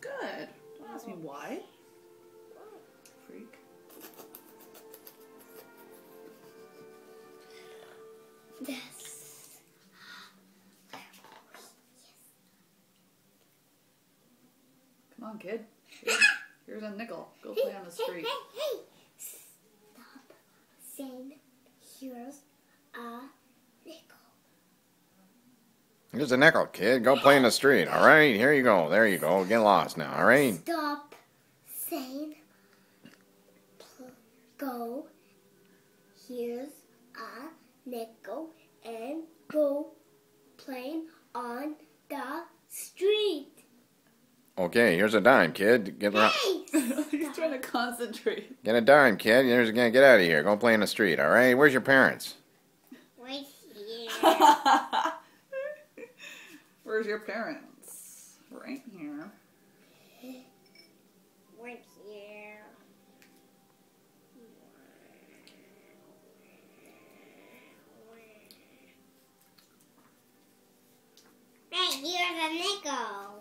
Good. Don't ask me why. Freak. Yes. Come on, kid. Here's a nickel. Go play on the street. Hey. Stop saying here's a nickel. Here's a nickel, kid. Go play in the street. All right, here you go. There you go. Get lost now. All right. Stop saying go. Here's a nickel and go playing on the street. Okay, here's a dime, kid. Get He's trying to concentrate. a dime, kid. Here's again. Get out of here. Go play in the street. All right. Where's your parents? Right here. Where's your parents? Right here. Right here. Right here's a nickel.